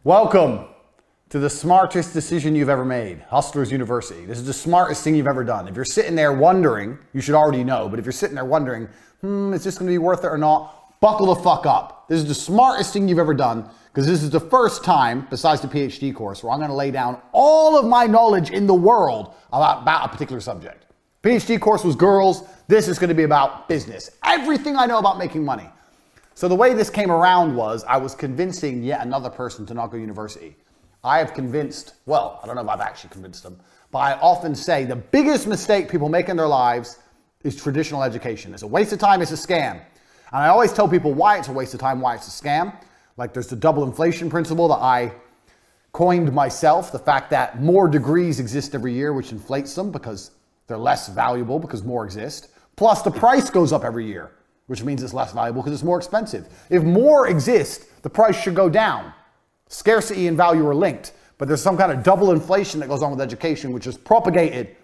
Welcome to the smartest decision you've ever made, Hustlers University. This is the smartest thing you've ever done. If you're sitting there wondering, you should already know, but if you're sitting there wondering, is this gonna be worth it or not? Buckle the fuck up. This is the smartest thing you've ever done, because this is the first time, besides the PhD course, where I'm gonna lay down all of my knowledge in the world about a particular subject. PhD course was girls. This is gonna be about business. Everything I know about making money. So the way this came around was I was convincing yet another person to not go to university. I have convinced, well, I don't know if I've actually convinced them, but I often say the biggest mistake people make in their lives is traditional education. It's a waste of time, it's a scam. And I always tell people why it's a waste of time, why it's a scam. Like there's the double inflation principle that I coined myself, the fact that more degrees exist every year, which inflates them because they're less valuable because more exist. Plus the price goes up every year, which means it's less valuable because it's more expensive. If more exist, the price should go down. Scarcity and value are linked, but there's some kind of double inflation that goes on with education, which is propagated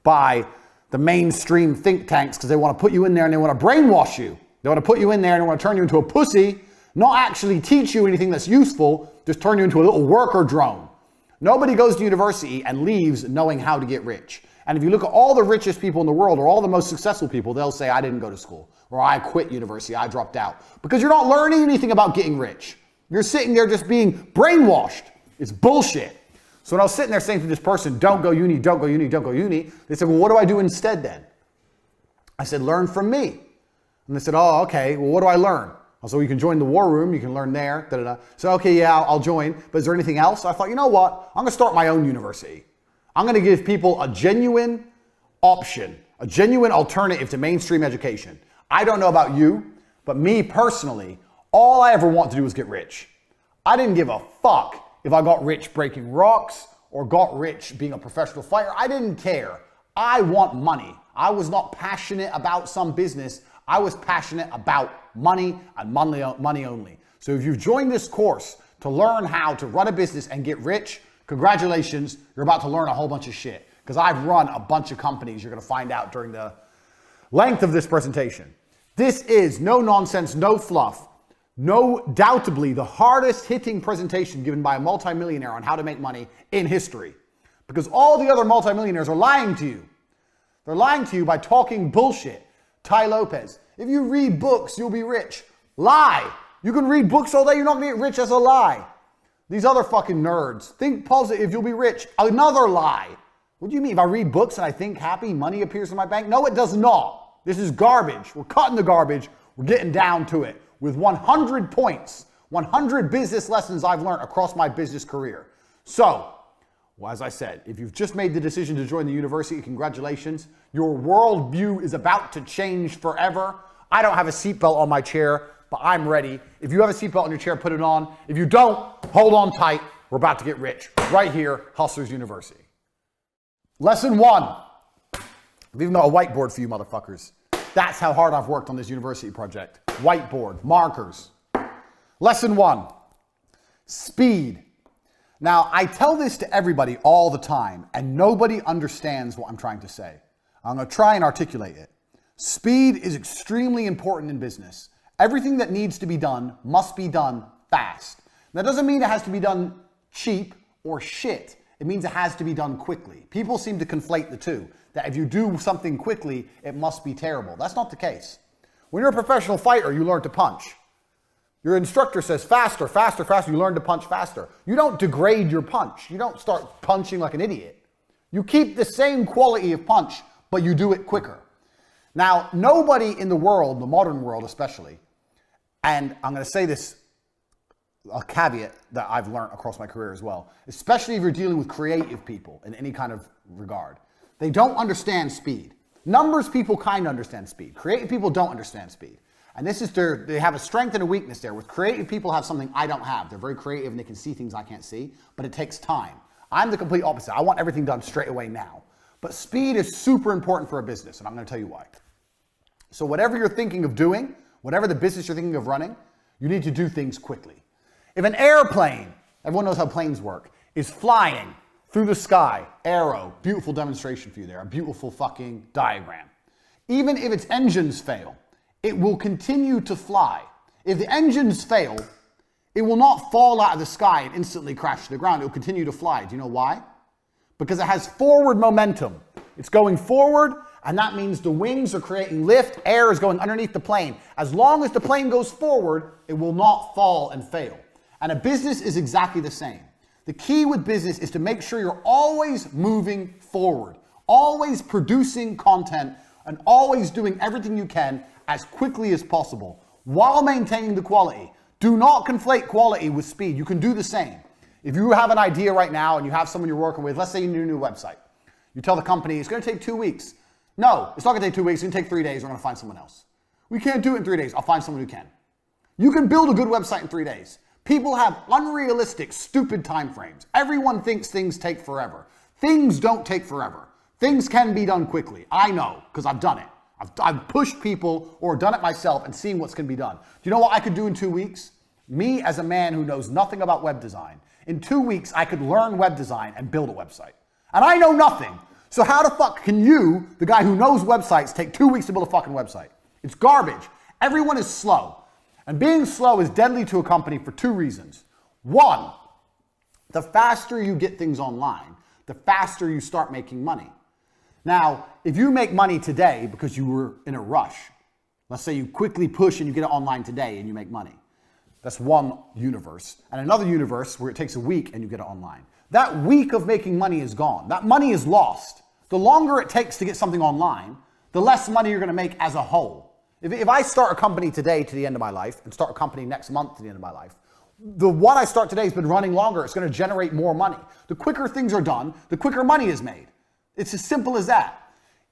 by the mainstream think tanks because they want to put you in there and they want to brainwash you. They want to put you in there and they want to turn you into a pussy, not actually teach you anything that's useful, just turn you into a little worker drone. Nobody goes to university and leaves knowing how to get rich. And if you look at all the richest people in the world or all the most successful people, they'll say, I didn't go to school, or I quit university, I dropped out. Because you're not learning anything about getting rich. You're sitting there just being brainwashed. It's bullshit. So when I was sitting there saying to this person, don't go uni, don't go uni, don't go uni, they said, well, what do I do instead then? I said, learn from me. And they said, oh, okay, well, what do I learn? I said, well, you can join the war room, you can learn there, da-da-da. So, okay, yeah, I'll join, but is there anything else? I thought, you know what? I'm gonna start my own university. I'm gonna give people a genuine option, a genuine alternative to mainstream education. I don't know about you, but me personally, all I ever want to do is get rich. I didn't give a fuck if I got rich breaking rocks or got rich being a professional fighter. I didn't care. I want money. I was not passionate about some business. I was passionate about money and money only. So if you've joined this course to learn how to run a business and get rich, congratulations, you're about to learn a whole bunch of shit. Because I've run a bunch of companies, you're gonna find out during the length of this presentation. This is no nonsense, no fluff, no doubtably the hardest hitting presentation given by a multimillionaire on how to make money in history. Because all the other multimillionaires are lying to you. They're lying to you by talking bullshit. Tai Lopez, if you read books, you'll be rich. Lie. You can read books all day, you're not gonna get rich. That's a lie. These other fucking nerds, think positive, you'll be rich. Another lie. What do you mean? If I read books and I think happy, money appears in my bank? No, it does not. This is garbage. We're cutting the garbage. We're getting down to it with 100 points, 100 business lessons I've learned across my business career. So, well, as I said, if you've just made the decision to join the university, congratulations. Your worldview is about to change forever. I don't have a seatbelt on my chair, but I'm ready. If you have a seatbelt on your chair, put it on. If you don't, hold on tight. We're about to get rich right here, Hustlers University. Lesson 1. I've even got a whiteboard for you motherfuckers. That's how hard I've worked on this university project. Whiteboard, markers. Lesson 1, speed. Now, I tell this to everybody all the time, and nobody understands what I'm trying to say. I'm gonna try and articulate it. Speed is extremely important in business. Everything that needs to be done must be done fast. That doesn't mean it has to be done cheap or shit. It means it has to be done quickly. People seem to conflate the two, that if you do something quickly, it must be terrible. That's not the case. When you're a professional fighter, you learn to punch. Your instructor says faster, faster, faster. You learn to punch faster. You don't degrade your punch. You don't start punching like an idiot. You keep the same quality of punch, but you do it quicker. Now, nobody in the world, the modern world especially, and I'm going to say this, a caveat that I've learned across my career as well, especially if you're dealing with creative people in any kind of regard. They don't understand speed. Numbers people kind of understand speed. Creative people don't understand speed. And this is they have a strength and a weakness there. With creative people have something I don't have. They're very creative and they can see things I can't see, but it takes time. I'm the complete opposite. I want everything done straight away now. But speed is super important for a business, and I'm going to tell you why. So whatever you're thinking of doing, whatever the business you're thinking of running, you need to do things quickly. If an airplane, everyone knows how planes work, is flying through the sky, arrow, beautiful demonstration for you there, a beautiful fucking diagram. Even if its engines fail, it will continue to fly. If the engines fail, It will not fall out of the sky and instantly crash to the ground. It will continue to fly. Do you know why? Because it has forward momentum. It's going forward, and that means the wings are creating lift. Air is going underneath the plane. As long as the plane goes forward, it will not fall and fail. And a business is exactly the same. The key with business is to make sure you're always moving forward, always producing content, and always doing everything you can as quickly as possible while maintaining the quality. Do not conflate quality with speed. You can do the same. If you have an idea right now and you have someone you're working with, let's say you need a new website. You tell the company it's going to take 2 weeks. No, it's not going to take 2 weeks. It's going to take 3 days. We're going to find someone else. We can't do it in 3 days. I'll find someone who can. You can build a good website in 3 days. People have unrealistic, stupid time frames. Everyone thinks things take forever. Things don't take forever. Things can be done quickly. I know, because I've done it. I've pushed people or done it myself and seen what's going to be done. Do you know what I could do in 2 weeks? Me, as a man who knows nothing about web design, in 2 weeks, I could learn web design and build a website. And I know nothing. So how the fuck can you, the guy who knows websites, take 2 weeks to build a fucking website? It's garbage. Everyone is slow. And being slow is deadly to a company for 2 reasons. One, the faster you get things online, the faster you start making money. Now, if you make money today because you were in a rush, let's say you quickly push and you get it online today and you make money. That's one universe. And another universe where it takes a week and you get it online. That week of making money is gone. That money is lost. The longer it takes to get something online, the less money you're going to make as a whole. If I start a company today to the end of my life and start a company next month to the end of my life, the one I start today has been running longer. It's going to generate more money. The quicker things are done, the quicker money is made. It's as simple as that.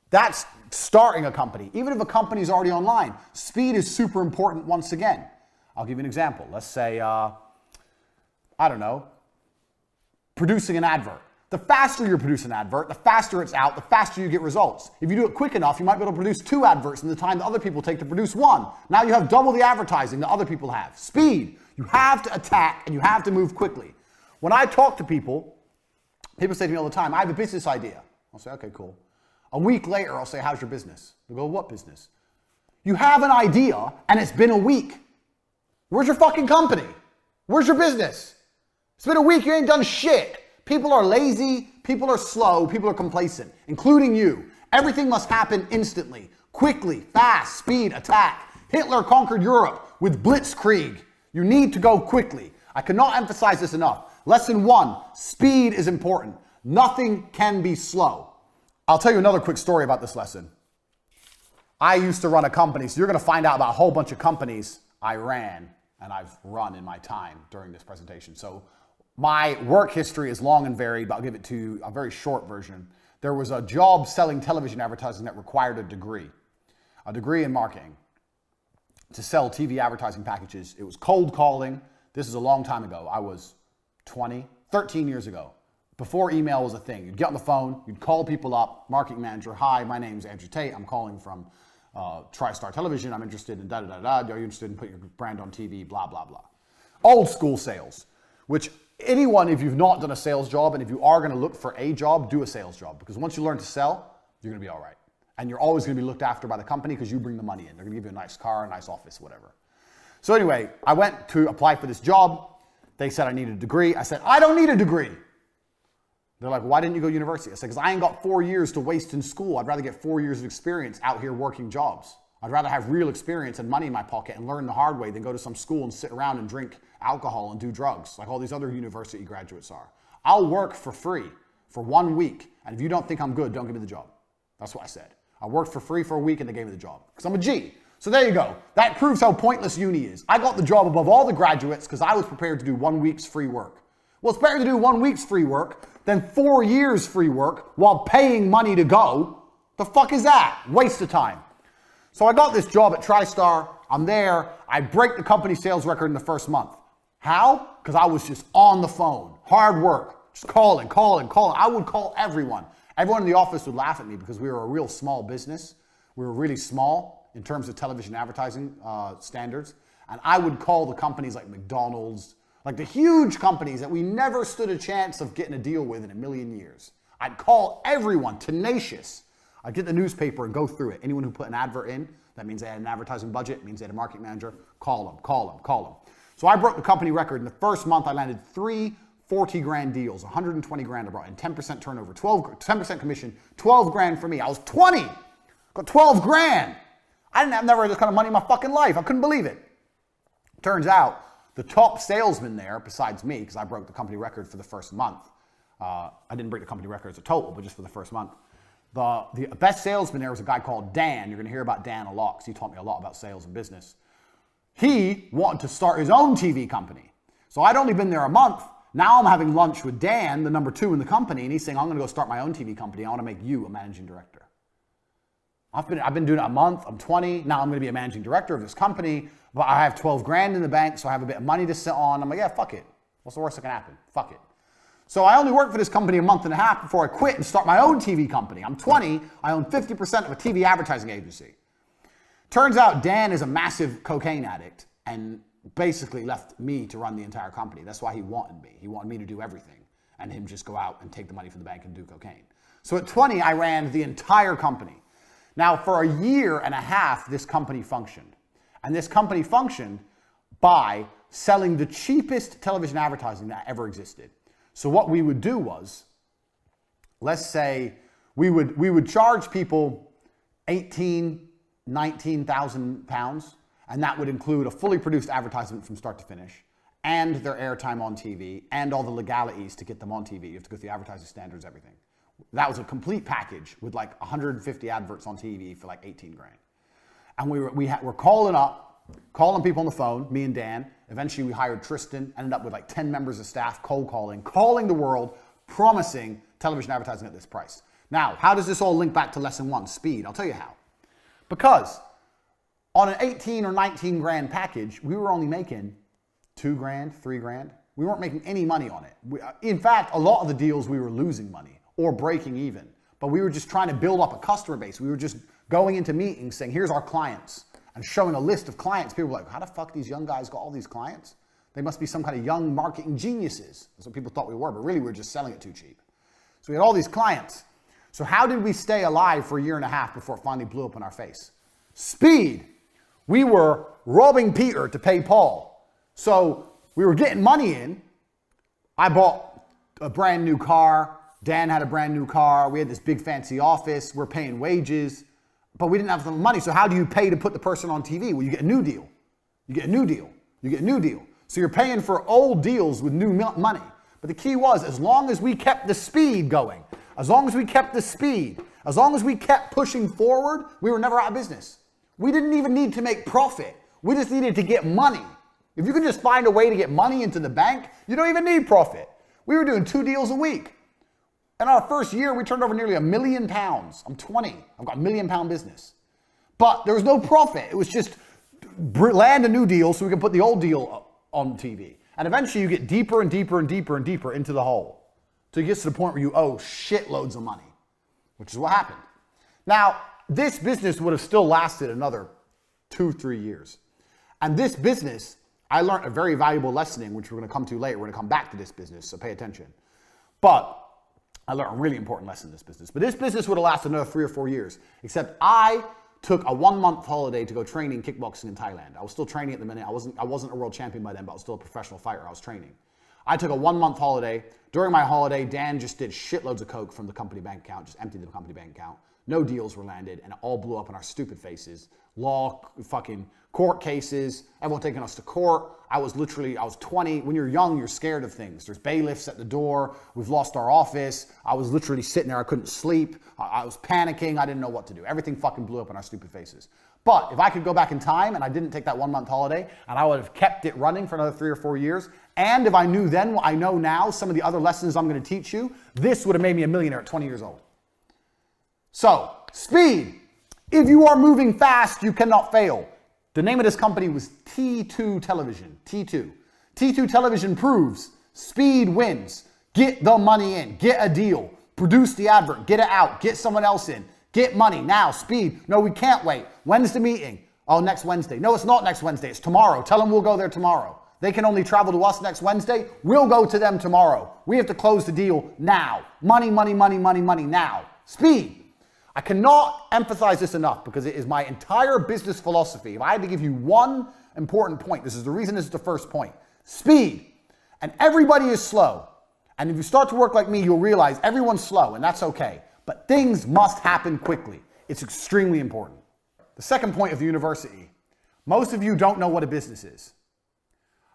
That's starting a company. Even if a company is already online, speed is super important once again. I'll give you an example. Let's say, I don't know, producing an advert. The faster you produce an advert, the faster it's out, the faster you get results. If you do it quick enough, you might be able to produce 2 adverts in the time that other people take to produce 1. Now you have double the advertising that other people have. Speed. You have to attack and you have to move quickly. When I talk to people, people say to me all the time, I have a business idea. I'll say, okay, cool. A week later, I'll say, how's your business? They'll go, what business? You have an idea and it's been a week. Where's your fucking company? Where's your business? It's been a week, you ain't done shit. People are lazy, people are slow, people are complacent, including you. Everything must happen instantly, quickly, fast, speed, attack. Hitler conquered Europe with blitzkrieg. You need to go quickly. I cannot emphasize this enough. Lesson 1, speed is important. Nothing can be slow. I'll tell you another quick story about this lesson. I used to run a company, so you're going to find out about a whole bunch of companies I ran and I've run in my time during this presentation. So my work history is long and varied, but I'll give it to you a very short version. There was a job selling television advertising that required a degree in marketing to sell TV advertising packages. It was cold calling. This is a long time ago. I was 13 years ago, before email was a thing. You'd get on the phone, you'd call people up, marketing manager, hi, my name's 𝗟𝗘𝗔𝗞𝗘𝗗 Tate. I'm calling from TriStar Television. I'm interested in da-da-da-da. Are you interested in putting your brand on TV? Blah, blah, blah. Old school sales, which anyone, if you've not done a sales job and if you are going to look for a job, do a sales job. Because once you learn to sell, you're going to be all right. And you're always going to be looked after by the company because you bring the money in. They're going to give you a nice car, a nice office, whatever. So anyway, I went to apply for this job. They said I needed a degree. I said, I don't need a degree. They're like, why didn't you go to university? I said, because I ain't got 4 years to waste in school. I'd rather get 4 years of experience out here working jobs. I'd rather have real experience and money in my pocket and learn the hard way than go to some school and sit around and drink alcohol and do drugs like all these other university graduates are. I'll work for free for 1 week. And if you don't think I'm good, don't give me the job. That's what I said. I worked for free for a week and they gave me the job because I'm a G. So there you go. That proves how pointless uni is. I got the job above all the graduates because I was prepared to do 1 week's free work. Well, it's better to do 1 week's free work than 4 years free work while paying money to go. The fuck is that? Waste of time. So I got this job at TriStar. I'm there. I break the company sales record in the first month. How? Because I was just on the phone. Hard work. Just calling. I would call everyone. Everyone in the office would laugh at me because we were a real small business. We were really small in terms of television advertising standards. And I would call the companies like McDonald's, like the huge companies that we never stood a chance of getting a deal with in a million years. I'd call everyone, tenacious. I'd get the newspaper and go through it. Anyone who put an advert in, that means they had an advertising budget, means they had a marketing manager, call them. So I broke the company record. In the first month, I landed 3 40 grand deals, 120 grand I brought in, 10% turnover, 10% commission, 12 grand for me. I was 20, got 12 grand. I didn't have never had this kind of money in my fucking life. I couldn't believe it. Turns out the top salesman there, besides me, because I broke the company record for the first month. I didn't break the company record as a total, but just for the first month. The best salesman there was a guy called Dan. You're going to hear about Dan a lot because he taught me a lot about sales and business. He wanted to start his own TV company. So I'd only been there a month. Now I'm having lunch with Dan, the number 2 in the company, and he's saying, I'm going to go start my own TV company. I want to make you a managing director. I've been doing it a month. I'm 20. Now I'm going to be a managing director of this company, but I have 12 grand in the bank, so I have a bit of money to sit on. I'm like, yeah, fuck it. What's the worst that can happen? Fuck it. So I only worked for this company a month and a half before I quit and start my own TV company. I'm 20. I own 50% of a TV advertising agency. Turns out Dan is a massive cocaine addict and basically left me to run the entire company. That's why he wanted me. He wanted me to do everything and him just go out and take the money from the bank and do cocaine. So at 20, I ran the entire company. Now, for a year and a half, this company functioned. And this company functioned by selling the cheapest television advertising that ever existed. So what we would do was, let's say we would charge people 19,000 pounds, and that would include a fully produced advertisement from start to finish, and their airtime on TV, and all the legalities to get them on TV. You have to go through the advertising standards, everything. That was a complete package with like 150 adverts on TV for like 18 grand. And we're calling people on the phone, me and Dan. Eventually we hired Tristan, ended up with like 10 members of staff, cold calling the world, promising television advertising at this price. Now, how does this all link back to lesson 1, speed? I'll tell you how. Because on an 18 or 19 grand package, we were only making 2 grand, 3 grand. We weren't making any money on it. In fact, a lot of the deals we were losing money or breaking even, but we were just trying to build up a customer base. We were just going into meetings saying, here's our clients, and showing a list of clients. People were like, how the fuck these young guys got all these clients? They must be some kind of young marketing geniuses. That's what people thought we were, but really we were just selling it too cheap. So we had all these clients. So how did we stay alive for a year and a half before it finally blew up in our face? Speed. We were robbing Peter to pay Paul. So we were getting money in. I bought a brand new car. Dan had a brand new car. We had this big fancy office. We're paying wages, but we didn't have enough money. So how do you pay to put the person on TV? Well, you get a new deal. You get a new deal. You get a new deal. So you're paying for old deals with new money. But the key was, as long as we kept the speed going, as long as we kept the speed, as long as we kept pushing forward, we were never out of business. We didn't even need to make profit. We just needed to get money. If you can just find a way to get money into the bank, you don't even need profit. We were doing 2 deals a week. In our first year, we turned over nearly £1 million. I'm 20. I've got £1 million business. But there was no profit. It was just land a new deal so we can put the old deal on TV. And eventually you get deeper and deeper and deeper and deeper into the hole. So it gets to the point where you owe shitloads of money, which is what happened. Now, this business would have still lasted another 2-3 years. And this business, I learned a very valuable lesson in, which we're going to come to later. We're going to come back to this business, so pay attention. But I learned a really important lesson in this business. But this business would have lasted another 3 or 4 years, except I took a 1-month holiday to go training kickboxing in Thailand. I was still training at the minute. I wasn't a world champion by then, but I was still a professional fighter. I was training. I took a 1-month holiday. During my holiday, Dan just did shitloads of coke from the company bank account, just emptied the company bank account. No deals were landed, and it all blew up in our stupid faces. Law, fucking court cases, everyone taking us to court. I was 20. When you're young, you're scared of things. There's bailiffs at the door. We've lost our office. I was literally sitting there. I couldn't sleep. I was panicking. I didn't know what to do. Everything fucking blew up in our stupid faces. But if I could go back in time and I didn't take that 1-month holiday and I would have kept it running for another 3 or 4 years, and if I knew then what I know now, some of the other lessons I'm going to teach you, this would have made me a millionaire at 20 years old. So, speed. If you are moving fast, you cannot fail. The name of this company was T2 Television, T2. T2 Television proves speed wins. Get the money in, get a deal, produce the advert, get it out, get someone else in, get money. Now, speed. No, we can't wait. When's the meeting? Oh, next Wednesday. No, it's not next Wednesday, it's tomorrow. Tell them we'll go there tomorrow. They can only travel to us next Wednesday. We'll go to them tomorrow. We have to close the deal now. Money, money, money, money, money now. Speed. I cannot emphasize this enough because it is my entire business philosophy. If I had to give you one important point, this is the reason this is the first point. Speed. And everybody is slow. And if you start to work like me, you'll realize everyone's slow, and that's okay. But things must happen quickly. It's extremely important. The second point of the university. Most of you don't know what a business is.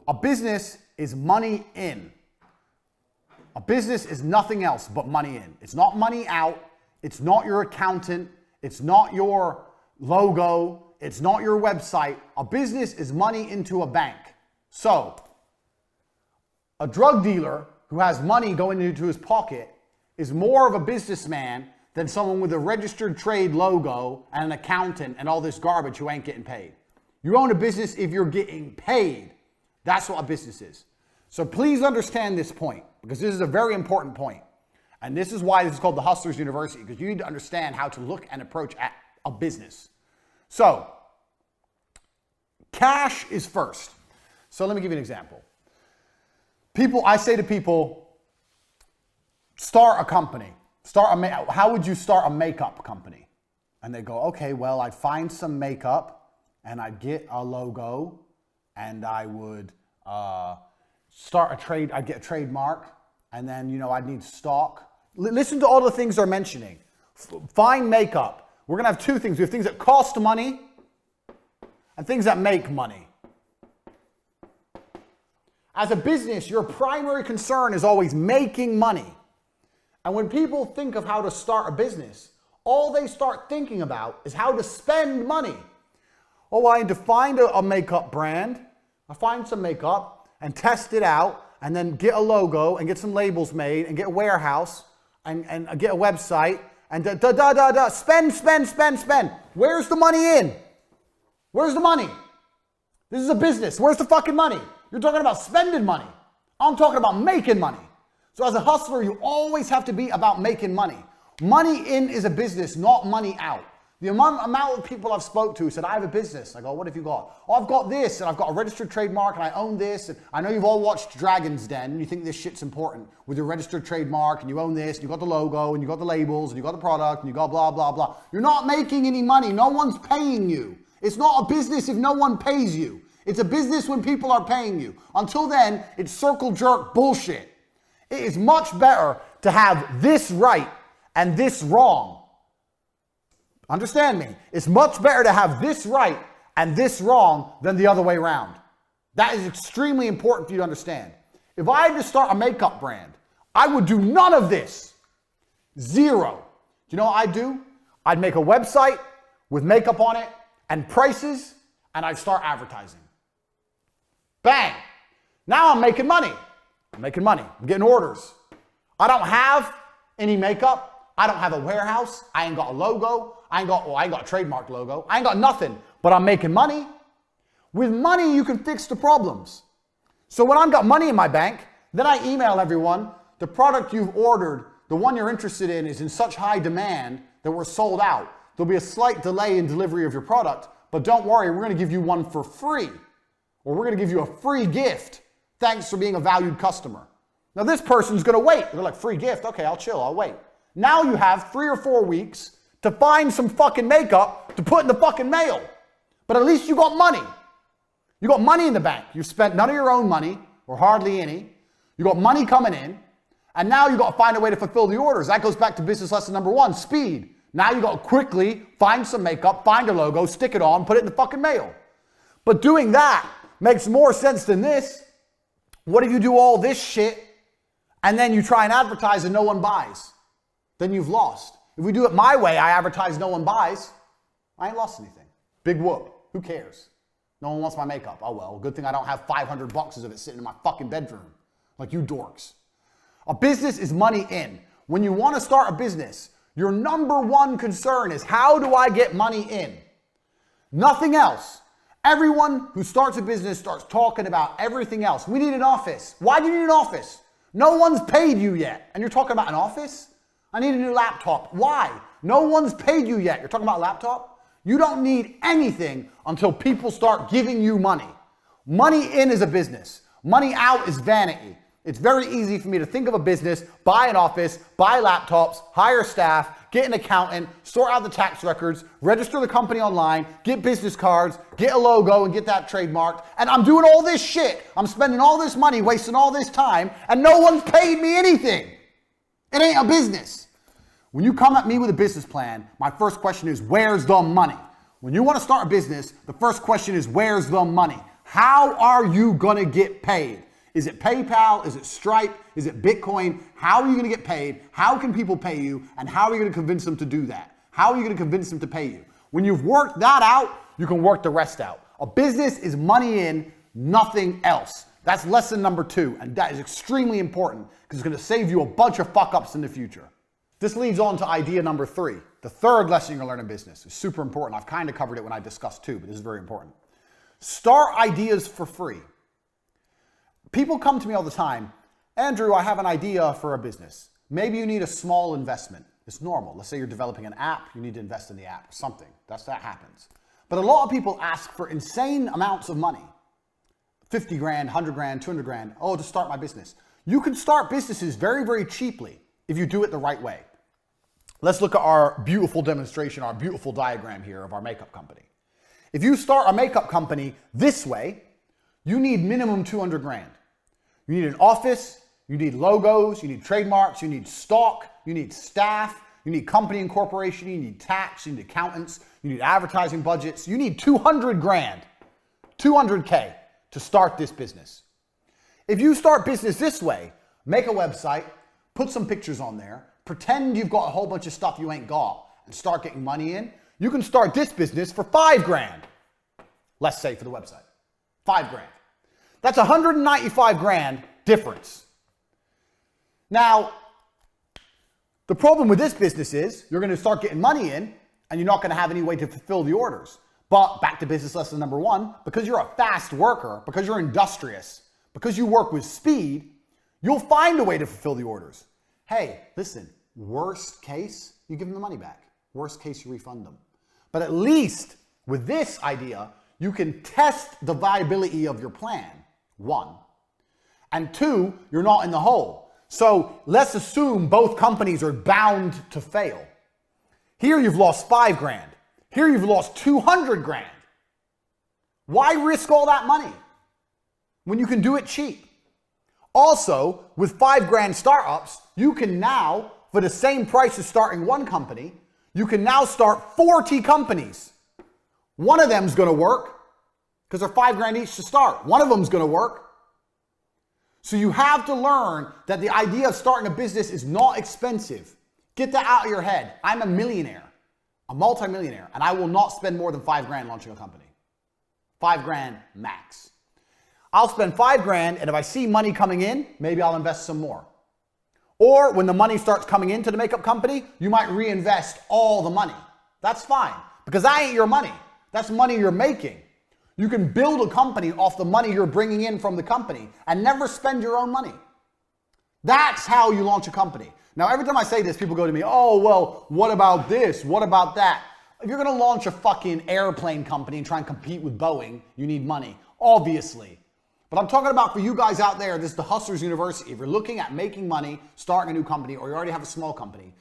A business is money in. A business is nothing else but money in. It's not money out. It's not your accountant. It's not your logo. It's not your website. A business is money into a bank. So, a drug dealer who has money going into his pocket is more of a businessman than someone with a registered trade logo and an accountant and all this garbage who ain't getting paid. You own a business if you're getting paid. That's what a business is. So please understand this point, because this is a very important point. And this is why this is called the Hustlers University, because you need to understand how to look and approach at a business. So, cash is first. So let me give you an example. I say to people, start a company. How would you start a makeup company? And they go, okay, well, I'd find some makeup and I'd get a logo and I would I'd get a trademark, and then, you know, I'd need stock. Listen to all the things they're mentioning. Find makeup. We're going to have two things. We have things that cost money and things that make money. As a business, your primary concern is always making money. And when people think of how to start a business, all they start thinking about is how to spend money. Oh, I need to find a makeup brand. I find some makeup and test it out, and then get a logo and get some labels made and get a warehouse and get a website and spend. Where's the money in? Where's the money? This is a business. Where's the fucking money? You're talking about spending money. I'm talking about making money. So as a hustler, you always have to be about making money. Money in is a business, not money out. The amount of people I've spoke to said, I have a business. I go, what have you got? Oh, I've got this, and I've got a registered trademark, and I own this. And I know you've all watched Dragon's Den, and you think this shit's important with your registered trademark, and you own this, and you got the logo, and you got the labels, and you got the product, and you got blah, blah, blah. You're not making any money. No one's paying you. It's not a business if no one pays you. It's a business when people are paying you. Until then, it's circle jerk bullshit. It is much better to have this right and this wrong. Understand me. It's much better to have this right and this wrong than the other way around. That is extremely important for you to understand. If I had to start a makeup brand, I would do none of this. Zero. Do you know what I'd do? I'd make a website with makeup on it and prices, and I'd start advertising. Bang. Now I'm making money. I'm making money. I'm getting orders. I don't have any makeup. I don't have a warehouse. I ain't got a logo. I ain't got a trademark logo. I ain't got nothing, but I'm making money. With money, you can fix the problems. So when I've got money in my bank, then I email everyone, the product you've ordered, the one you're interested in is in such high demand that we're sold out. There'll be a slight delay in delivery of your product, but don't worry, we're going to give you one for free. Or we're going to give you a free gift. Thanks for being a valued customer. Now this person's going to wait. They're like, free gift? Okay, I'll chill, I'll wait. Now you have 3 or 4 weeks to find some fucking makeup to put in the fucking mail. But at least you got money. You got money in the bank. You've spent none of your own money, or hardly any. You got money coming in, and now you got to find a way to fulfill the orders. That goes back to business lesson number 1, speed. Now you got to quickly find some makeup, find a logo, stick it on, put it in the fucking mail. But doing that makes more sense than this. What if you do all this shit, and then you try and advertise and no one buys? Then you've lost. If we do it my way, I advertise, no one buys, I ain't lost anything. Big whoop. Who cares? No one wants my makeup. Oh well, good thing I don't have 500 boxes of it sitting in my fucking bedroom. Like you dorks. A business is money in. When you want to start a business, your number one concern is, how do I get money in? Nothing else. Everyone who starts a business starts talking about everything else. We need an office. Why do you need an office? No one's paid you yet. And you're talking about an office? I need a new laptop. Why? No one's paid you yet. You're talking about a laptop? You don't need anything until people start giving you money. Money in is a business. Money out is vanity. It's very easy for me to think of a business, buy an office, buy laptops, hire staff, get an accountant, sort out the tax records, register the company online, get business cards, get a logo and get that trademarked. And I'm doing all this shit. I'm spending all this money, wasting all this time, and no one's paid me anything. It ain't a business. When you come at me with a business plan, my first question is, where's the money? When you want to start a business, the first question is, where's the money? How are you going to get paid? Is it PayPal? Is it Stripe? Is it Bitcoin? How are you going to get paid? How can people pay you? And how are you going to convince them to do that? How are you going to convince them to pay you? When you've worked that out, you can work the rest out. A business is money in, nothing else. That's lesson number 2. And that is extremely important because it's going to save you a bunch of fuck ups in the future. This leads on to idea number 3. The third lesson you're going to learn in business is super important. I've kind of covered it when I discussed 2, but this is very important. Start ideas for free. People come to me all the time, Andrew, I have an idea for a business. Maybe you need a small investment. It's normal. Let's say you're developing an app, you need to invest in the app, something. That happens. But a lot of people ask for insane amounts of money. 50 grand, 100 grand, 200 grand. Oh, to start my business. You can start businesses very, very cheaply if you do it the right way. Let's look at our beautiful demonstration, our beautiful diagram here of our makeup company. If you start a makeup company this way, you need minimum 200 grand. You need an office, you need logos, you need trademarks, you need stock, you need staff, you need company incorporation, you need tax, you need accountants, you need advertising budgets. You need 200 grand, 200K to start this business. If you start business this way, make a website, put some pictures on there, pretend you've got a whole bunch of stuff you ain't got and start getting money in, you can start this business for 5 grand. Let's say for the website, 5 grand. That's 195 grand difference. Now, the problem with this business is you're going to start getting money in and you're not going to have any way to fulfill the orders. But back to business lesson number 1, because you're a fast worker, because you're industrious, because you work with speed, you'll find a way to fulfill the orders. Hey, listen, worst case, you give them the money back. Worst case, you refund them. But at least with this idea, you can test the viability of your plan, 1. And 2, you're not in the hole. So let's assume both companies are bound to fail. Here you've lost 5 grand. Here you've lost 200 grand. Why risk all that money when you can do it cheap? Also, with 5 grand startups, you can now, for the same price as starting one company, you can now start 40 companies. One of them's going to work because they're 5 grand each to start. One of them's going to work. So you have to learn that the idea of starting a business is not expensive. Get that out of your head. I'm a millionaire, a multimillionaire, and I will not spend more than 5 grand launching a company. 5 grand max. I'll spend 5 grand, and if I see money coming in, maybe I'll invest some more. Or when the money starts coming into the makeup company, you might reinvest all the money. That's fine, because that ain't your money. That's money you're making. You can build a company off the money you're bringing in from the company and never spend your own money. That's how you launch a company. Now, every time I say this, people go to me, oh, well, what about this? What about that? If you're going to launch a fucking airplane company and try and compete with Boeing, you need money, obviously. But I'm talking about for you guys out there, this is the Hustlers University. If you're looking at making money, starting a new company, or you already have a small company,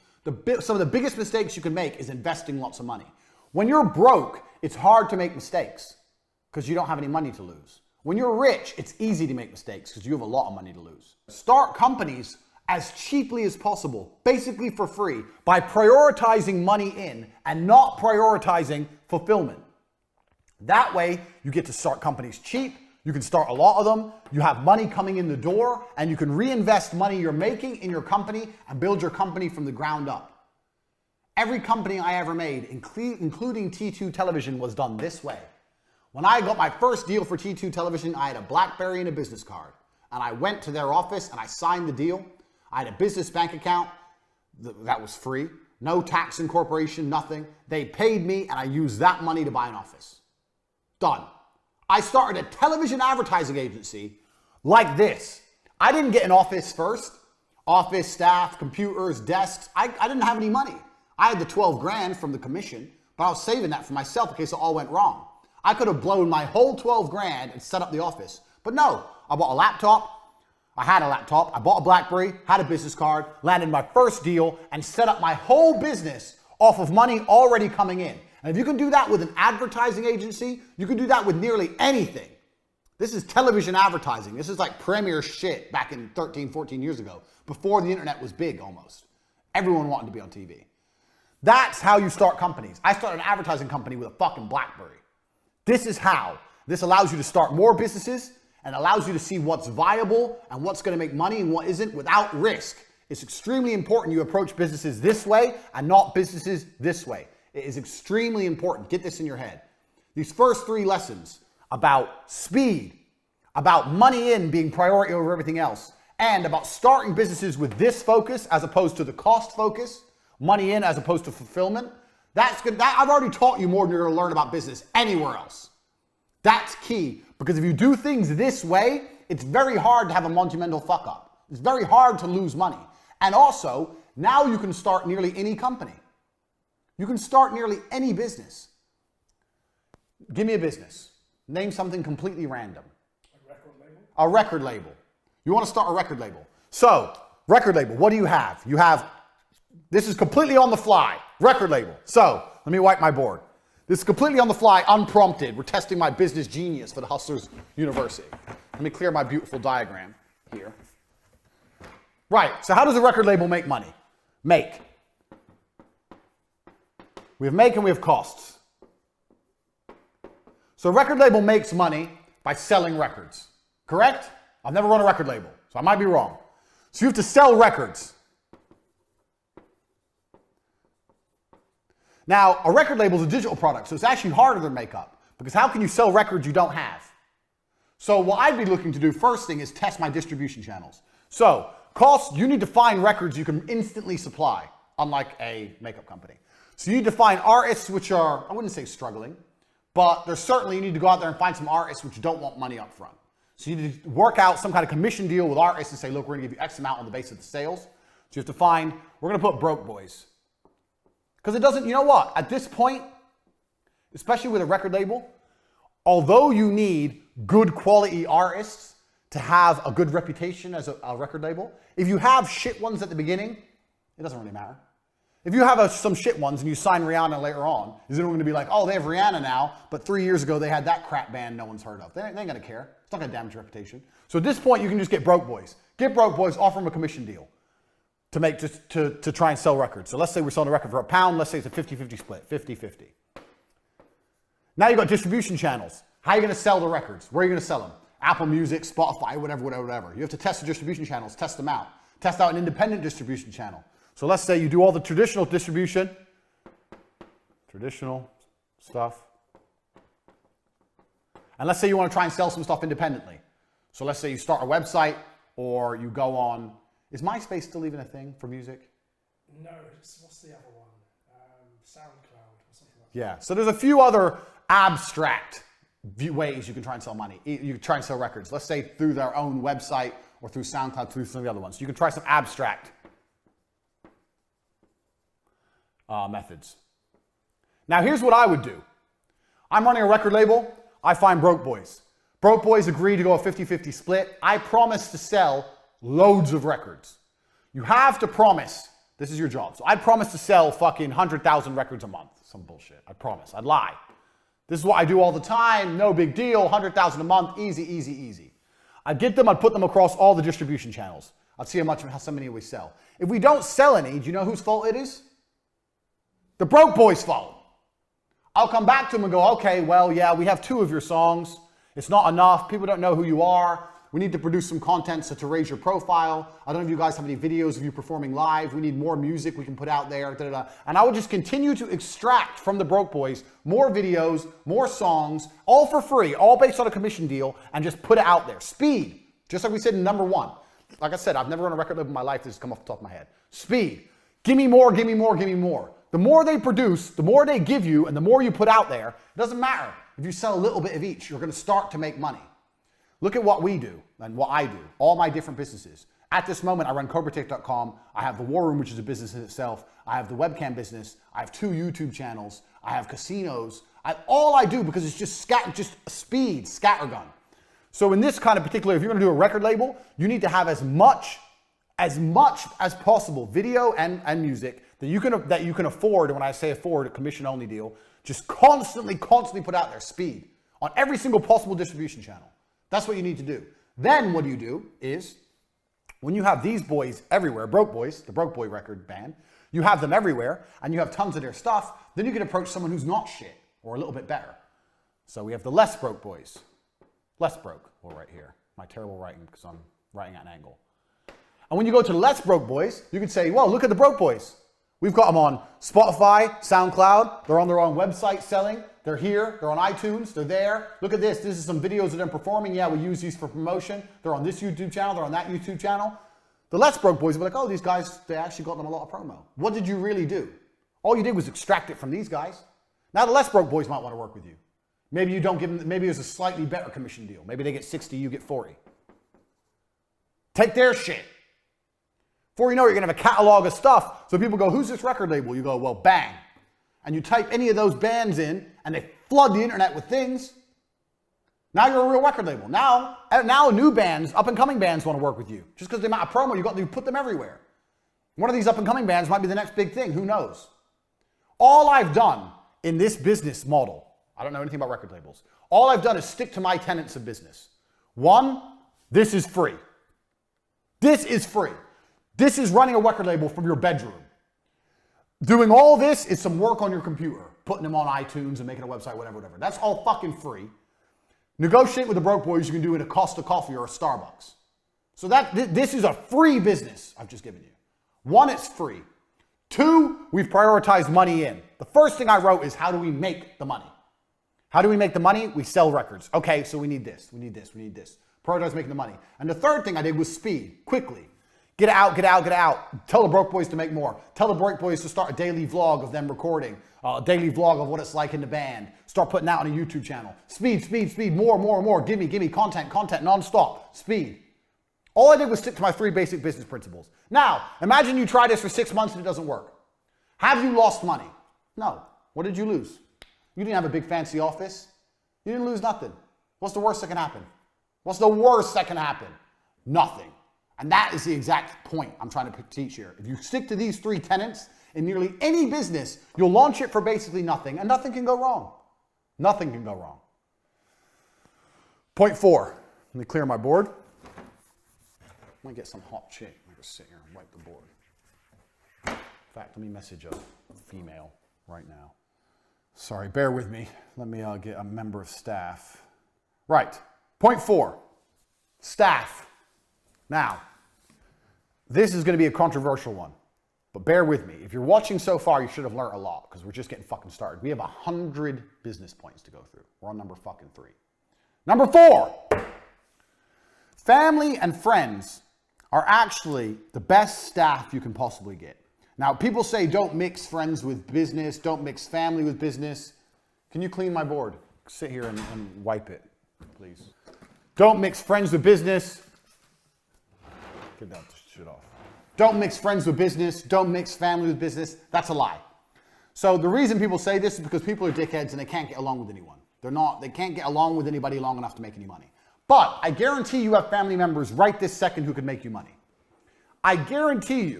some of the biggest mistakes you can make is investing lots of money. When you're broke, it's hard to make mistakes because you don't have any money to lose. When you're rich, it's easy to make mistakes because you have a lot of money to lose. Start companies as cheaply as possible, basically for free, by prioritizing money in and not prioritizing fulfillment. That way, you get to start companies cheap. You can start a lot of them, you have money coming in the door, and you can reinvest money you're making in your company and build your company from the ground up. Every company I ever made, including T2 Television, was done this way. When I got my first deal for T2 Television, I had a BlackBerry and a business card. And I went to their office and I signed the deal. I had a business bank account that was free, no tax incorporation, nothing. They paid me and I used that money to buy an office. Done. I started a television advertising agency like this. I didn't get an office first. Office, staff, computers, desks. I didn't have any money. I had the 12 grand from the commission, but I was saving that for myself in case it all went wrong. I could have blown my whole 12 grand and set up the office. But no, I bought a laptop. I had a laptop, I bought a BlackBerry, had a business card, landed my first deal, and set up my whole business off of money already coming in. And if you can do that with an advertising agency, you can do that with nearly anything. This is television advertising. This is like premier shit back in 13, 14 years ago, before the internet was big almost. Everyone wanted to be on TV. That's how you start companies. I started an advertising company with a fucking BlackBerry. This is how. This allows you to start more businesses and allows you to see what's viable and what's going to make money and what isn't without risk. It's extremely important you approach businesses this way and not businesses this way. It is extremely important. Get this in your head. These first 3 lessons about speed, about money in being priority over everything else, and about starting businesses with this focus as opposed to the cost focus, money in as opposed to fulfillment, that's good. I've already taught you more than you're going to learn about business anywhere else. That's key, because if you do things this way, it's very hard to have a monumental fuck up. It's very hard to lose money. And also, now you can start nearly any company. You can start nearly any business. Give me a business. Name something completely random. A record label? A record label. You want to start a record label. So, record label, what do you have? You have, this is completely on the fly, record label. So, let me wipe my board. This is completely on the fly, unprompted. We're testing my business genius for the Hustlers University. Let me clear my beautiful diagram here. Right, so how does a record label make money? Make. We have make and we have costs. So a record label makes money by selling records, correct? I've never run a record label, so I might be wrong. So you have to sell records. Now, a record label is a digital product, so it's actually harder than makeup, because how can you sell records you don't have? So what I'd be looking to do first thing is test my distribution channels. So costs, you need to find records you can instantly supply, unlike a makeup company. So you need to find artists which are, I wouldn't say struggling, but there's certainly, you need to go out there and find some artists which don't want money up front. So you need to work out some kind of commission deal with artists and say, look, we're gonna give you X amount on the basis of the sales. So you have to find, we're gonna put broke boys. Because it doesn't, you know what, at this point, especially with a record label, although you need good quality artists to have a good reputation as a record label, if you have shit ones at the beginning, it doesn't really matter. If you have some shit ones and you sign Rihanna later on, is everyone going to be like, oh, they have Rihanna now, but 3 years ago they had that crap band no one's heard of. They ain't going to care. It's not going to damage your reputation. So at this point, you can just get broke boys. Get broke boys, offer them a commission deal to make to try and sell records. So let's say we're selling a record for £1. Let's say it's a 50-50 split, 50-50. Now you've got distribution channels. How are you going to sell the records? Where are you going to sell them? Apple Music, Spotify, whatever. You have to test the distribution channels, test them out. Test out an independent distribution channel. So let's say you do all the traditional distribution, traditional stuff. And let's say you want to try and sell some stuff independently. So let's say you start a website or you go on, is MySpace still even a thing for music? No, what's the other one? SoundCloud or something like that. Yeah, so there's a few other abstract ways you can try and sell money. You can try and sell records. Let's say through their own website or through SoundCloud, through some of the other ones. You can try some abstract methods. Now here's what I would do. I'm running a record label. I find broke boys. Broke boys agree to go a 50-50 split. I promise to sell loads of records. You have to promise. This is your job. So I promise to sell fucking 100,000 records a month. Some bullshit. I promise. I'd lie. This is what I do all the time. No big deal. 100,000 a month. Easy, easy, easy. I'd get them. I'd put them across all the distribution channels. I'd see how many we sell. If we don't sell any, do you know whose fault it is? The broke boys' fault. I'll come back to them and go, okay, well, yeah, we have 2 of your songs. It's not enough. People don't know who you are. We need to produce some content to raise your profile. I don't know if you guys have any videos of you performing live. We need more music we can put out there. Da, da, da. And I would just continue to extract from the broke boys more videos, more songs, all for free, all based on a commission deal, and just put it out there. Speed, just like we said in number 1. Like I said, I've never run a record label in my life. This has come off the top of my head. Speed. Give me more, give me more, give me more. The more they produce, the more they give you, and the more you put out there, it doesn't matter. If you sell a little bit of each, you're going to start to make money. Look at what we do and what I do, all my different businesses. At this moment, I run copywriting.com. I have the War Room, which is a business in itself. I have the webcam business. I have 2 YouTube channels. I have casinos. All I do, because it's just speed, scattergun. So in this kind of particular, if you're going to do a record label, you need to have as much as possible video and music that you can afford. And when I say afford, a commission-only deal, just constantly put out there, speed, on every single possible distribution channel. That's what you need to do. Then what you do is, when you have these boys everywhere, Broke Boys, the Broke Boy record band, you have them everywhere, and you have tons of their stuff, then you can approach someone who's not shit, or a little bit better. So we have the Less Broke Boys. Less Broke, well, right here. My terrible writing, because I'm writing at an angle. And when you go to the Less Broke Boys, you can say, well, look at the Broke Boys. We've got them on Spotify, SoundCloud. They're on their own website selling. They're here. They're on iTunes. They're there. Look at this. This is some videos of them performing. Yeah, we use these for promotion. They're on this YouTube channel. They're on that YouTube channel. The Less Broke Boys will be like, oh, these guys, they actually got them a lot of promo. What did you really do? All you did was extract it from these guys. Now the Less Broke Boys might want to work with you. Maybe you don't give them, maybe there's a slightly better commission deal. Maybe they get 60, you get 40. Take their shit. Before you know it, you're going to have a catalog of stuff. So people go, who's this record label? You go, well, bang. And you type any of those bands in, and they flood the internet with things. Now you're a real record label. Now new bands, up-and-coming bands want to work with you. Just because of the amount of promo you got, you put them everywhere. One of these up-and-coming bands might be the next big thing. Who knows? All I've done in this business model, I don't know anything about record labels. All I've done is stick to my tenets of business. One, this is free. This is free. This is running a record label from your bedroom. Doing all this is some work on your computer, putting them on iTunes and making a website, whatever. That's all fucking free. Negotiate with the Broke Boys you can do in a Costa Coffee or a Starbucks. So this is a free business I've just given you. One, it's free. Two, we've prioritized money in. The first thing I wrote is, how do we make the money? How do we make the money? We sell records. Okay, so we need this, we need this, we need this. Prioritize making the money. And the third thing I did was speed, quickly. Get out, get out, get out. Tell the Broke Boys to make more. Tell the Broke Boys to start a daily vlog of them recording. A daily vlog of what it's like in the band. Start putting out on a YouTube channel. Speed, speed, speed, more, more, more. Give me content, nonstop. Speed. All I did was stick to my 3 basic business principles. Now, imagine you try this for 6 months and it doesn't work. Have you lost money? No. What did you lose? You didn't have a big fancy office. You didn't lose nothing. What's the worst that can happen? What's the worst that can happen? Nothing. And that is the exact point I'm trying to teach here. If you stick to these 3 tenets in nearly any business, you'll launch it for basically nothing, and nothing can go wrong. Nothing can go wrong. Point 4. Let me clear my board. I'm going to get some hot chick. I'm going to sit here and wipe the board. In fact, let me message a female right now. Sorry, bear with me. Let me get a member of staff. Right. Point 4. Staff. Now, this is going to be a controversial one, but bear with me. If you're watching so far, you should have learned a lot, because we're just getting fucking started. We have 100 business points to go through. We're on number fucking 3. Number 4, family and friends are actually the best staff you can possibly get. Now, people say don't mix friends with business, don't mix family with business. Can you clean my board? Sit here and wipe it, please. Don't mix friends with business. Get that shit off. Don't mix friends with business. Don't mix family with business. That's a lie. So the reason people say this is because people are dickheads and they can't get along with anyone. They can't get along with anybody long enough to make any money. But I guarantee you have family members right this second who could make you money. I guarantee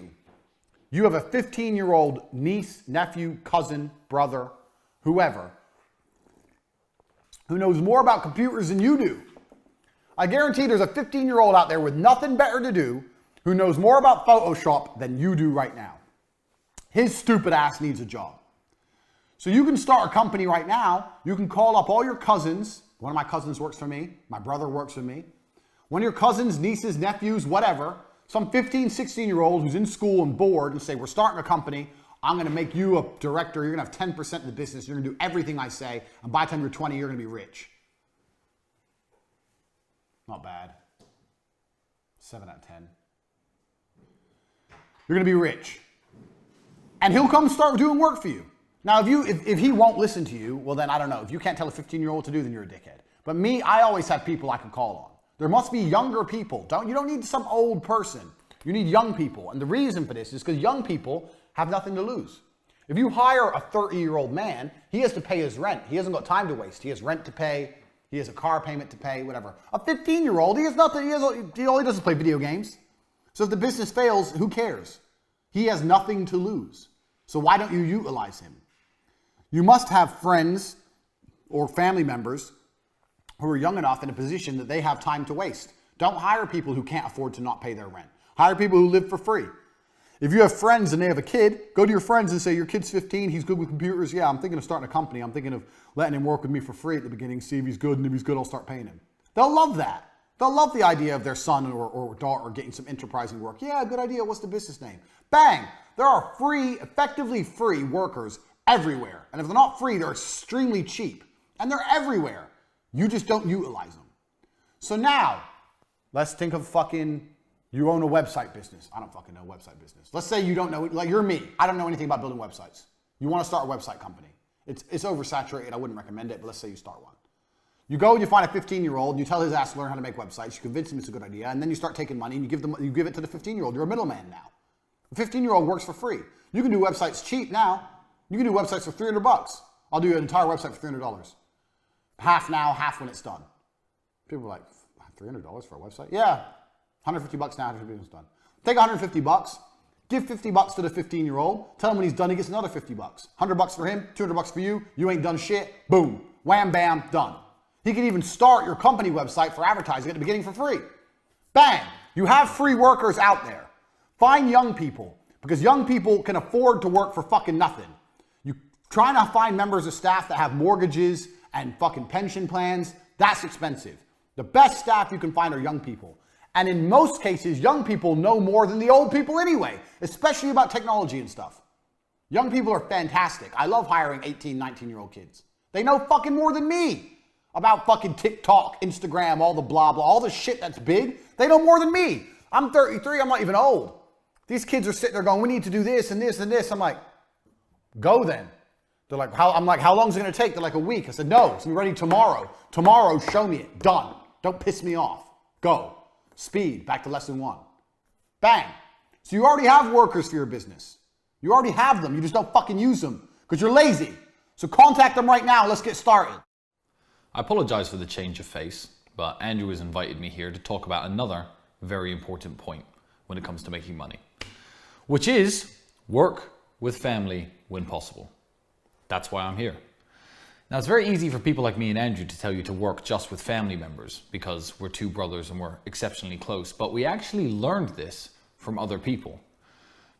you have a 15-year-old niece, nephew, cousin, brother, whoever, who knows more about computers than you do. I guarantee there's a 15-year-old out there with nothing better to do who knows more about Photoshop than you do right now. His stupid ass needs a job. So you can start a company right now. You can call up all your cousins. One of my cousins works for me. My brother works for me. One of your cousins, nieces, nephews, whatever, some 15, 16-year-old who's in school and bored, and say, we're starting a company. I'm going to make you a director. You're going to have 10% of the business. You're going to do everything I say. And by the time you're 20, you're going to be rich. Not bad. 7 out of 10. You're going to be rich. And he'll come start doing work for you. Now, if he won't listen to you, well, then I don't know. If you can't tell a 15-year-old to do, then you're a dickhead. But me, I always have people I can call on. There must be younger people. You don't need some old person. You need young people. And the reason for this is because young people have nothing to lose. If you hire a 30-year-old man, he has to pay his rent. He hasn't got time to waste. He has rent to pay. He has a car payment to pay, whatever. A 15-year-old, he has nothing. He only doesn't play video games. So if the business fails, who cares? He has nothing to lose. So why don't you utilize him? You must have friends or family members who are young enough in a position that they have time to waste. Don't hire people who can't afford to not pay their rent. Hire people who live for free. If you have friends and they have a kid, go to your friends and say, your kid's 15, he's good with computers. Yeah, I'm thinking of starting a company. I'm thinking of letting him work with me for free at the beginning, see if he's good, and if he's good, I'll start paying him. They'll love that. They'll love the idea of their son or daughter getting some enterprising work. Yeah, good idea. What's the business name? Bang! There are free, effectively free workers everywhere. And if they're not free, they're extremely cheap. And they're everywhere. You just don't utilize them. So now, let's think of you own a website business. I don't fucking know website business. Let's say you don't know, like you're me. I don't know anything about building websites. You want to start a website company. It's oversaturated. I wouldn't recommend it, but let's say you start one. You go and you find a 15-year-old and you tell his ass to learn how to make websites. You convince him it's a good idea, and then you start taking money and you give it to the 15-year-old. You're a middleman now. The 15-year-old works for free. You can do websites cheap now. You can do websites for $300. I'll do an entire website for $300. Half now, half when it's done. People are like, $300 for a website? Yeah. $150 now, $150 when it's done. Take $150, give $50 to the 15-year-old, tell him when he's done, he gets another $50. $100 for him, $200 for you, you ain't done shit, boom, wham, bam, done. He can even start your company website for advertising at the beginning for free. Bang, you have free workers out there. Find young people, because young people can afford to work for fucking nothing. You trying to find members of staff that have mortgages and fucking pension plans, that's expensive. The best staff you can find are young people. And in most cases, young people know more than the old people anyway, especially about technology and stuff. Young people are fantastic. I love hiring 18, 19-year-old kids. They know fucking more than me about fucking TikTok, Instagram, all the blah, blah, all the shit that's big. They know more than me. I'm 33, I'm not even old. These kids are sitting there going, we need to do this and this and this. I'm like, go then. They're like, how long is it going to take? They're like, a week. I said, no, it's going to be ready tomorrow. Tomorrow, show me it. Done. Don't piss me off. Go. Speed, back to lesson 1. Bang. So you already have workers for your business. You already have them. You just don't fucking use them because you're lazy. So contact them right now. Let's get started. I apologize for the change of face, but Andrew has invited me here to talk about another very important point when it comes to making money, which is work with family when possible. That's why I'm here. Now, it's very easy for people like me and Andrew to tell you to work just with family members because we're two brothers and we're exceptionally close, but we actually learned this from other people.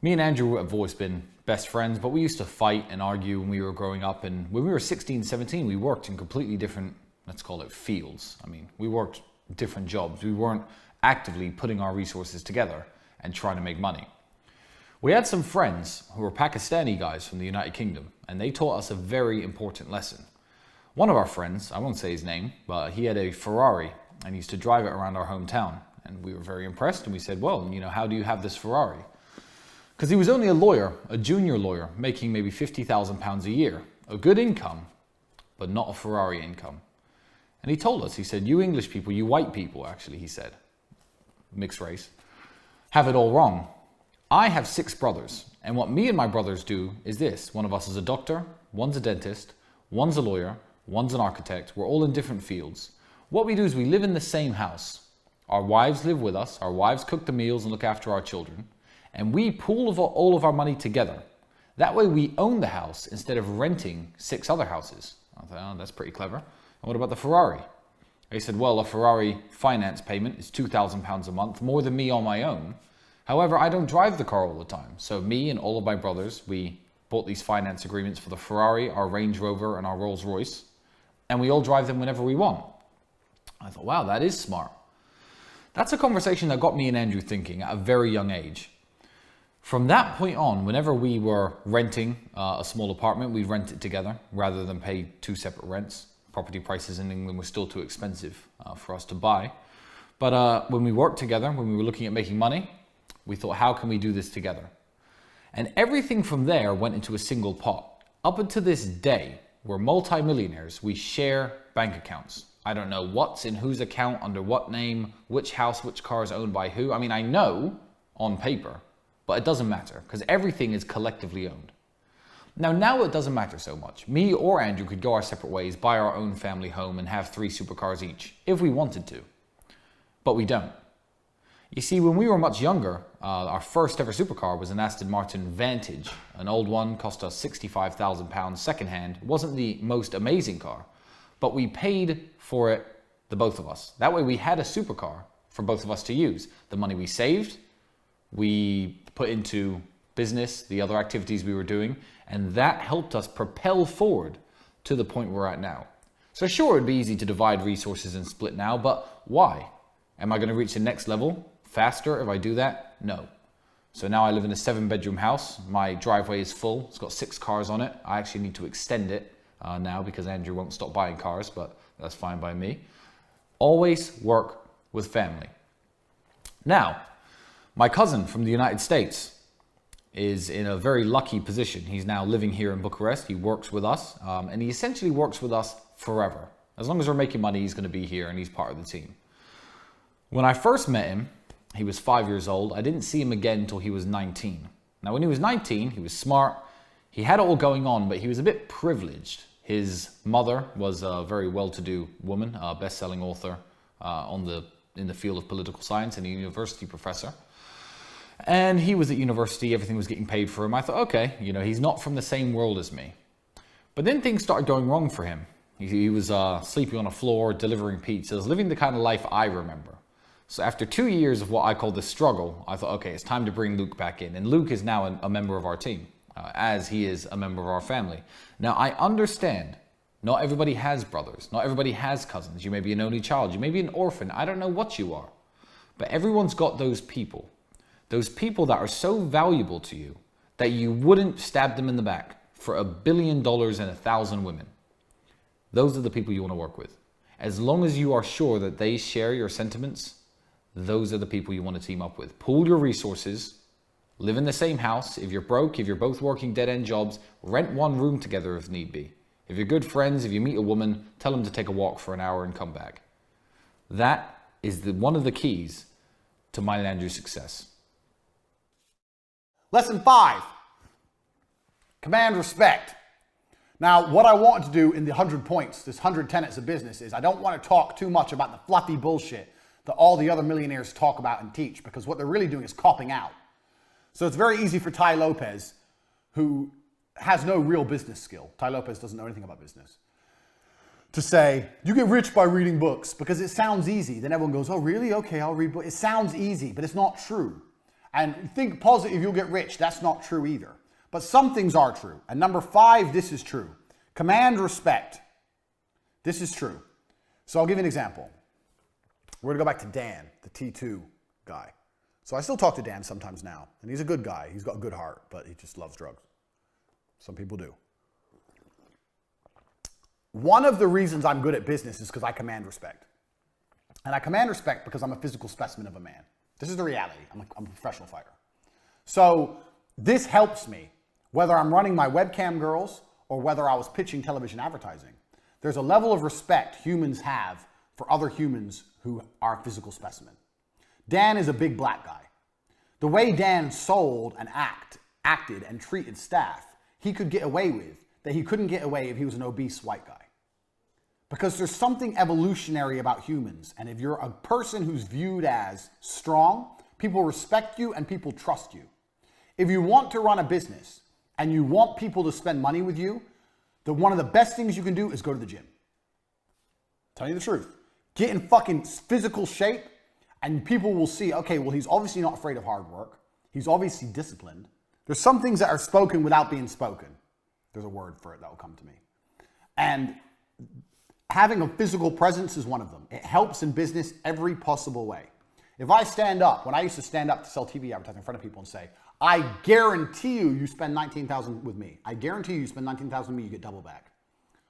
Me and Andrew have always been best friends, but we used to fight and argue when we were growing up, and when we were 16, 17, we worked in completely different, let's call it fields. I mean, we worked different jobs. We weren't actively putting our resources together and trying to make money. We had some friends who were Pakistani guys from the United Kingdom, and they taught us a very important lesson. One of our friends, I won't say his name, but he had a Ferrari and he used to drive it around our hometown. And we were very impressed and we said, well, you know, how do you have this Ferrari? Because he was only a lawyer, a junior lawyer, making maybe £50,000 a year. A good income, but not a Ferrari income. And he told us, he said, you English people, you white people, actually, he said, mixed race, have it all wrong. I have 6 brothers. And what me and my brothers do is this. One of us is a doctor, one's a dentist, one's a lawyer, one's an architect. We're all in different fields. What we do is we live in the same house. Our wives live with us. Our wives cook the meals and look after our children. And we pool all of our money together. That way we own the house instead of renting 6 other houses. I thought, oh, that's pretty clever. And what about the Ferrari? He said, well, a Ferrari finance payment is £2,000 a month, more than me on my own. However, I don't drive the car all the time. So me and all of my brothers, we bought these finance agreements for the Ferrari, our Range Rover, and our Rolls Royce. And we all drive them whenever we want. I thought, wow, that is smart. That's a conversation that got me and Andrew thinking at a very young age. From that point on, whenever we were renting a small apartment, we'd rent it together rather than pay 2 separate rents. Property prices in England were still too expensive for us to buy. But when we worked together, when we were looking at making money, we thought, how can we do this together? And everything from there went into a single pot. Up until this day, we're multi-millionaires. We share bank accounts. I don't know what's in whose account, under what name, which house, which car is owned by who. I mean, I know on paper, but it doesn't matter because everything is collectively owned. Now it doesn't matter so much. Me or Andrew could go our separate ways, buy our own family home and have 3 supercars each, if we wanted to. But we don't. You see, when we were much younger, our first ever supercar was an Aston Martin Vantage. An old one, cost us £65,000 secondhand. It wasn't the most amazing car, but we paid for it, the both of us. That way we had a supercar for both of us to use. The money we saved, we put into business, the other activities we were doing, and that helped us propel forward to the point we're at now. So sure, it'd be easy to divide resources and split now, but why? Am I going to reach the next level faster if I do that? No. So now I live in a 7-bedroom house. My driveway is full. It's got 6 cars on it. I actually need to extend it now because Andrew won't stop buying cars, but that's fine by me. Always work with family. Now, my cousin from the United States is in a very lucky position. He's now living here in Bucharest. He works with us, and he essentially works with us forever. As long as we're making money, he's going to be here and he's part of the team. When I first met him, he was 5 years old. I didn't see him again until he was 19. Now, when he was 19, he was smart. He had it all going on, but he was a bit privileged. His mother was a very well-to-do woman, a best-selling author in the field of political science and a university professor. And he was at university, everything was getting paid for him. I thought, okay, you know, he's not from the same world as me. But then things started going wrong for him. He was sleeping on a floor, delivering pizzas, living the kind of life I remember. So after 2 years of what I call the struggle, I thought, okay, it's time to bring Luke back in. And Luke is now a member of our team, as he is a member of our family. Now, I understand not everybody has brothers. Not everybody has cousins. You may be an only child. You may be an orphan. I don't know what you are. But everyone's got those people. Those people that are so valuable to you that you wouldn't stab them in the back for $1 billion and 1,000 women. Those are the people you want to work with. As long as you are sure that they share your sentiments, those are the people you want to team up with. Pool your resources, live in the same house. If you're broke, if you're both working dead-end jobs, rent one room together if need be. If you're good friends, if you meet a woman, tell them to take a walk for an hour and come back. That is one of the keys to mine and Andrew's success. Lesson 5, command respect. Now, what I want to do in the 100 points, this 100 tenets of business, is I don't want to talk too much about the fluffy bullshit that all the other millionaires talk about and teach, because what they're really doing is copping out. So it's very easy for Tai Lopez, who has no real business skill. Tai Lopez doesn't know anything about business, to say, you get rich by reading books, because it sounds easy. Then everyone goes, oh, really? Okay, I'll read books. It sounds easy, but it's not true. And think positive, you'll get rich. That's not true either. But some things are true. And number 5, this is true. Command respect. This is true. So I'll give you an example. We're going to go back to Dan, the T2 guy. So I still talk to Dan sometimes now. And he's a good guy. He's got a good heart, but he just loves drugs. Some people do. One of the reasons I'm good at business is because I command respect. And I command respect because I'm a physical specimen of a man. This is the reality. I'm a professional fighter. So this helps me, whether I'm running my webcam girls or whether I was pitching television advertising. There's a level of respect humans have for other humans who are a physical specimen. Dan is a big black guy. The way Dan sold and acted and treated staff, he could get away with that he couldn't get away if he was an obese white guy. Because there's something evolutionary about humans. And if you're a person who's viewed as strong, people respect you and people trust you. If you want to run a business and you want people to spend money with you, one of the best things you can do is go to the gym. Tell you the truth. Get in fucking physical shape and people will see, okay, well, he's obviously not afraid of hard work. He's obviously disciplined. There's some things that are spoken without being spoken. There's a word for it that will come to me. And having a physical presence is one of them. It helps in business every possible way. If I stand up, when I used to stand up to sell TV advertising in front of people and say, I guarantee you spend $19,000 with me. I guarantee you spend $19,000 with me, you get double back.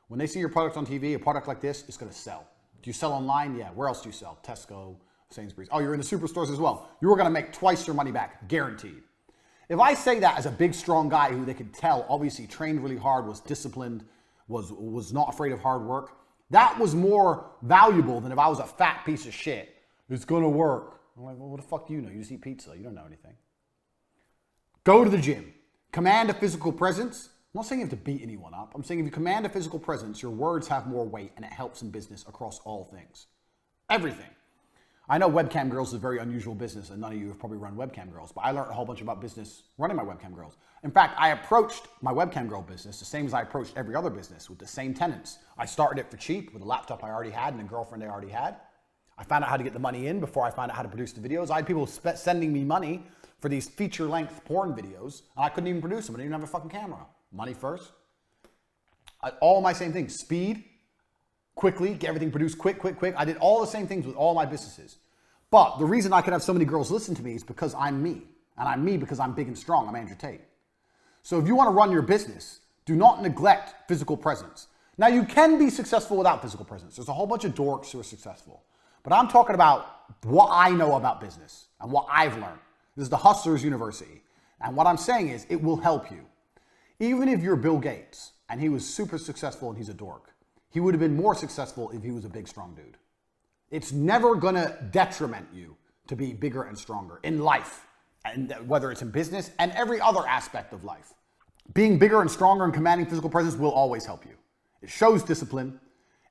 When they see your product on TV, a product like this, it's going to sell. Do you sell online? Yeah. Where else do you sell? Tesco, Sainsbury's. Oh, you're in the superstores as well. You're going to make twice your money back, guaranteed. If I say that as a big, strong guy who they could tell, obviously trained really hard, was disciplined, was not afraid of hard work, that was more valuable than if I was a fat piece of shit. It's going to work. I'm like, well, what the fuck do you know? You just eat pizza. You don't know anything. Go to the gym. Command a physical presence. I'm not saying you have to beat anyone up. I'm saying if you command a physical presence, your words have more weight and it helps in business across all things. Everything. I know webcam girls is a very unusual business and none of you have probably run webcam girls, but I learned a whole bunch about business running my webcam girls. In fact, I approached my webcam girl business the same as I approached every other business, with the same tenets. I started it for cheap with a laptop I already had and a girlfriend I already had. I found out how to get the money in before I found out how to produce the videos. I had people sending me money for these feature-length porn videos, and I couldn't even produce them. I didn't even have a fucking camera. Money first. All my same things. Speed, quickly, get everything produced quick. I did all the same things with all my businesses. But the reason I could have so many girls listen to me is because I'm me. And I'm me because I'm big and strong. I'm Andrew Tate. So if you want to run your business, do not neglect physical presence. Now, you can be successful without physical presence. There's a whole bunch of dorks who are successful. But I'm talking about what I know about business and what I've learned. This is the Hustlers University. And what I'm saying is it will help you. Even if you're Bill Gates and he was super successful and he's a dork, he would have been more successful if he was a big, strong dude. It's never going to detriment you to be bigger and stronger in life, and whether it's in business and every other aspect of life. Being bigger and stronger and commanding physical presence will always help you. It shows discipline.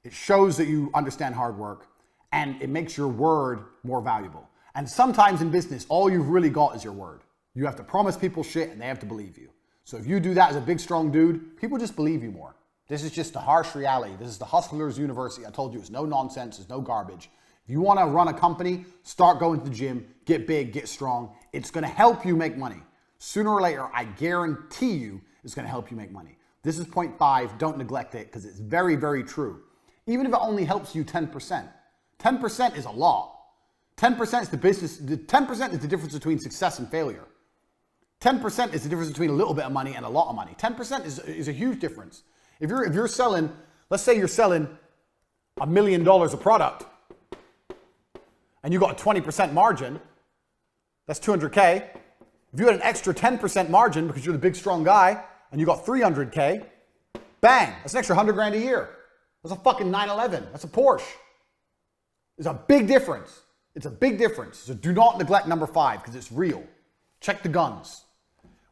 It shows that you understand hard work, and it makes your word more valuable. And sometimes in business, all you've really got is your word. You have to promise people shit and they have to believe you. So if you do that as a big, strong dude, people just believe you more. This is just the harsh reality. This is the Hustlers University. I told you it's no nonsense, it's no garbage. If you want to run a company, start going to the gym, get big, get strong. It's going to help you make money. Sooner or later, I guarantee you, it's going to help you make money. This is point 5. Don't neglect it because it's very, very true. Even if it only helps you 10%. 10% is a lot. 10% is the business. 10% is the difference between success and failure. 10% is the difference between a little bit of money and a lot of money. 10% is a huge difference. If you're selling, let's say you're selling $1 million of product and you got a 20% margin, that's 200K. If you had an extra 10% margin because you're the big, strong guy and you got 300K, bang, that's an extra 100 grand a year. That's a fucking 911. That's a Porsche. It's a big difference. It's a big difference. So do not neglect number 5 because it's real. Check the guns.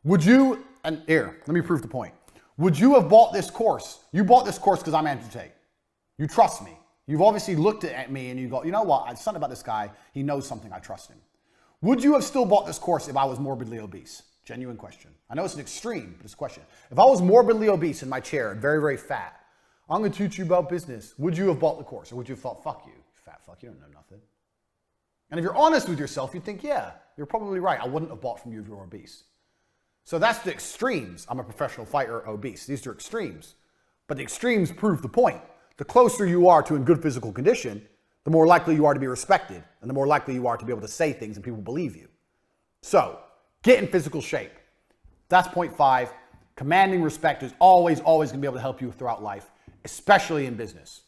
Would you, and here, let me prove the point. Would you have bought this course? You bought this course because I'm Andrew Tate. You trust me. You've obviously looked at me and you go, you know what? There's something about this guy. He knows something. I trust him. Would you have still bought this course if I was morbidly obese? Genuine question. I know it's an extreme, but it's a question. If I was morbidly obese in my chair and very, very fat, I'm going to teach you about business. Would you have bought the course? Or would you have thought, fuck you, fat fuck, you don't know nothing? And if you're honest with yourself, you'd think, yeah, you're probably right. I wouldn't have bought from you if you were obese. So that's the extremes. I'm a professional fighter, obese. These are extremes. But the extremes prove the point. The closer you are to in good physical condition, the more likely you are to be respected, and the more likely you are to be able to say things and people believe you. So, get in physical shape. That's point 5. Commanding respect is always going to be able to help you throughout life, especially in business.